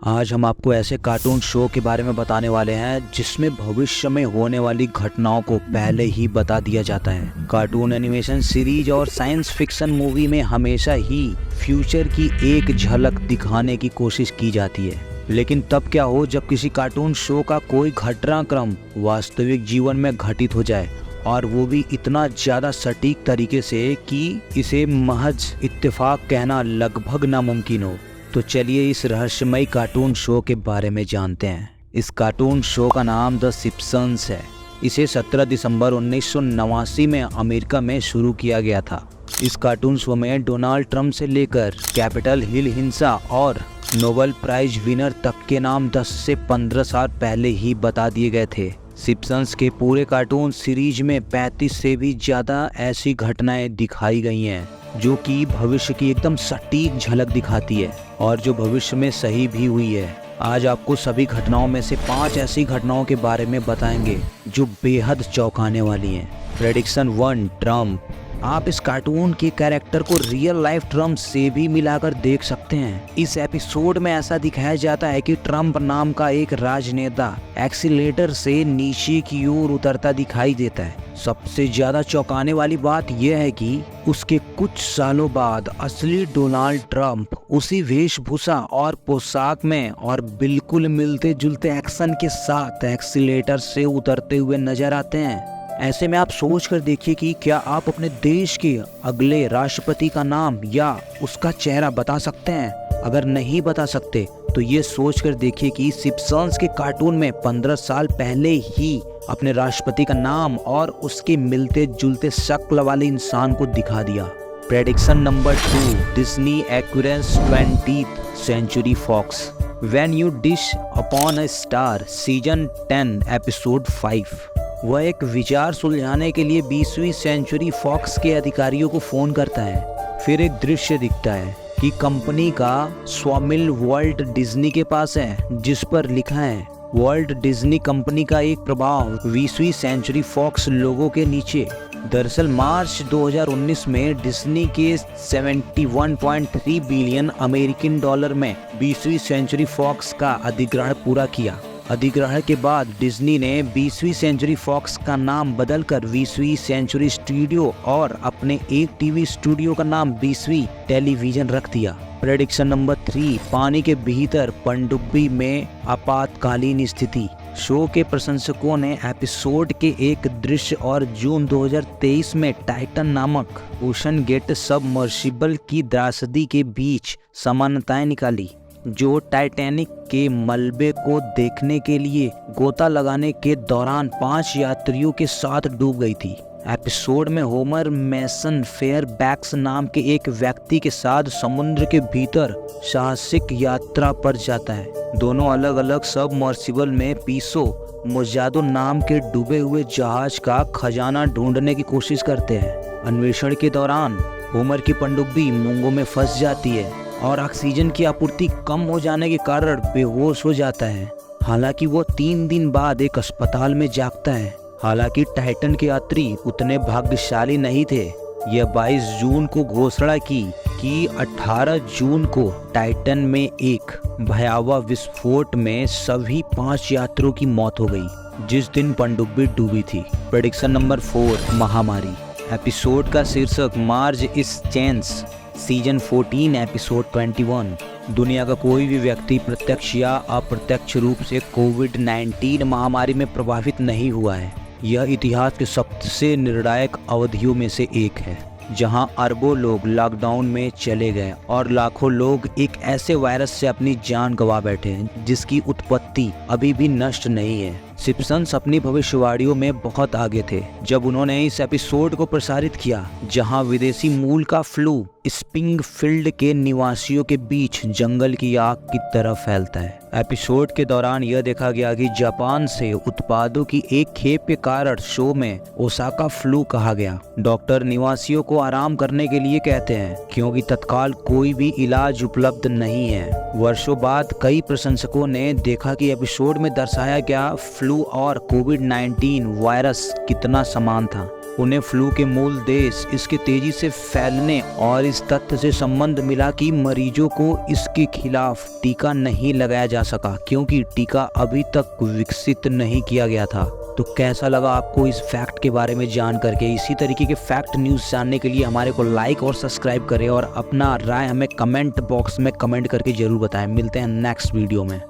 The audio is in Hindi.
आज हम आपको ऐसे कार्टून शो के बारे में बताने वाले हैं जिसमें भविष्य में होने वाली घटनाओं को पहले ही बता दिया जाता है। कार्टून एनिमेशन सीरीज और साइंस फिक्शन मूवी में हमेशा ही फ्यूचर की एक झलक दिखाने की कोशिश की जाती है, लेकिन तब क्या हो जब किसी कार्टून शो का कोई घटनाक्रम वास्तविक जीवन में घटित हो जाए, और वो भी इतना ज्यादा सटीक तरीके से कि इसे महज इत्तेफाक कहना लगभग नामुमकिन हो। तो चलिए इस रहस्यमयी कार्टून शो के बारे में जानते हैं। इस कार्टून शो का नाम द सिम्पसंस है। इसे 17 दिसंबर 1989 में अमेरिका में शुरू किया गया था। इस कार्टून शो में डोनाल्ड ट्रंप से लेकर कैपिटल हिल हिंसा और नोबेल प्राइज विनर तक के नाम 10 से 15 साल पहले ही बता दिए गए थे। सिम्पसंस के पूरे कार्टून सीरीज में 35 से भी ज्यादा ऐसी घटनाएं दिखाई गई हैं जो कि भविष्य की एकदम सटीक झलक दिखाती है और जो भविष्य में सही भी हुई है। आज आपको सभी घटनाओं में से 5 ऐसी घटनाओं के बारे में बताएंगे जो बेहद चौंकाने वाली हैं। Prediction 1, Trump. आप इस कार्टून के कैरेक्टर को रियल लाइफ ट्रम्प से भी मिलाकर देख सकते हैं। इस एपिसोड में ऐसा दिखाया जाता है कि ट्रम्प नाम का एक राजनेता एक्सीलेटर से नीचे की ओर उतरता दिखाई देता है। सबसे ज्यादा चौंकाने वाली बात यह है कि उसके कुछ सालों बाद असली डोनाल्ड ट्रंप उसी वेशभूषा और पोशाक में और बिल्कुल मिलते जुलते एक्शन के साथ एक्सीलेटर से उतरते हुए नजर आते हैं। ऐसे में आप सोच कर देखिए कि क्या आप अपने देश के अगले राष्ट्रपति का नाम या उसका चेहरा बता सकते हैं। अगर नहीं बता सकते तो ये सोच कर देखिए कि सिम्पसंस के कार्टून में 15 साल पहले ही अपने राष्ट्रपति का नाम और उसके मिलते जुलते शक्ल वाले इंसान को दिखा दिया। Prediction number 2, Disney acquires 20th century Fox. When you wish upon a star season 10 episode 5। वह एक विचार सुलझाने के लिए 20वीं सेंचुरी फॉक्स के अधिकारियों को फोन करता है। फिर एक दृश्य दिखता है कि कंपनी का स्वामिल वॉल्ट डिज्नी के पास है, जिस पर लिखा है वॉल्ट डिज्नी कंपनी का एक प्रभाव 20वीं सेंचुरी फॉक्स लोगों के नीचे। दरअसल मार्च 2019 में डिज्नी के 71.3 बिलियन अमेरिकन डॉलर में 20वीं सेंचुरी फॉक्स का अधिग्रहण पूरा किया। अधिग्रहण के बाद डिज्नी ने 20वीं सेंचुरी फॉक्स का नाम बदलकर 20वीं सेंचुरी स्टूडियो और अपने एक टीवी स्टूडियो का नाम 20वीं टेलीविजन रख दिया। प्रेडिक्शन नंबर 3, पानी के भीतर पनडुब्बी में आपातकालीन स्थिति। शो के प्रशंसकों ने एपिसोड के एक दृश्य और जून 2023 में टाइटन नामक ओशन गेट सबमर्सिबल की त्रासदी के बीच समानताएं निकाली, जो टाइटैनिक के मलबे को देखने के लिए गोता लगाने के दौरान 5 यात्रियों के साथ डूब गई थी। एपिसोड में होमर मैसन फेयरबैक्स नाम के एक व्यक्ति के साथ समुद्र के भीतर साहसिक यात्रा पर जाता है। दोनों अलग अलग सबमर्सिबल में पीसो मोजादो नाम के डूबे हुए जहाज का खजाना ढूंढने की कोशिश करते हैं। अन्वेषण के दौरान होमर की पनडुब्बी मूंगों में फंस जाती है और ऑक्सीजन की आपूर्ति कम हो जाने के कारण बेहोश हो जाता है। हालांकि वो 3 दिन बाद एक अस्पताल में जागता है। हालांकि टाइटन के यात्री उतने भाग्यशाली नहीं थे। यह 22 जून को घोषणा की कि 18 जून को टाइटन में एक भयावह विस्फोट में सभी 5 यात्रियों की मौत हो गई, जिस दिन पनडुब्बी डूबी थी। प्रेडिक्शन नंबर 4, महामारी। एपिसोड का शीर्षक मार्ज इज चेंज सीजन 14 एपिसोड 21। दुनिया का कोई भी व्यक्ति प्रत्यक्ष या अप्रत्यक्ष रूप से कोविड-19 महामारी में प्रभावित नहीं हुआ है। यह इतिहास के सबसे निर्णायक अवधियों में से एक है, जहां अरबों लोग लॉकडाउन में चले गए और लाखों लोग एक ऐसे वायरस से अपनी जान गंवा बैठे हैं जिसकी उत्पत्ति अभी भी नष्ट नहीं है। सिम्पसंस अपनी भविष्यवाणियों में बहुत आगे थे जब उन्होंने इस एपिसोड को प्रसारित किया, जहां विदेशी मूल का फ्लू स्प्रिंगफील्ड के निवासियों के बीच जंगल की आग की तरह फैलता है। एपिसोड के दौरान यह देखा गया कि जापान से उत्पादों की एक खेप के कारण शो में ओसाका फ्लू कहा गया। डॉक्टर निवासियों को आराम करने के लिए कहते हैं क्योंकि तत्काल कोई भी इलाज उपलब्ध नहीं है। वर्षों बाद कई प्रशंसकों ने देखा कि एपिसोड में दर्शाया गया फ्लू और कोविड-19 वायरस कितना समान था। उन्हें फ्लू के मूल देश, इसके तेजी से फैलने और इस तथ्य से संबंध मिला कि मरीजों को इसके खिलाफ टीका नहीं लगाया जा सका क्योंकि टीका अभी तक विकसित नहीं किया गया था। तो कैसा लगा आपको इस फैक्ट के बारे में जान करके? इसी तरीके के फैक्ट न्यूज़ जानने के लिए हमारे को लाइक और सब्सक्राइब करें और अपना राय हमें कमेंट बॉक्स में कमेंट करके ज़रूर बताएं। मिलते हैं नेक्स्ट वीडियो में।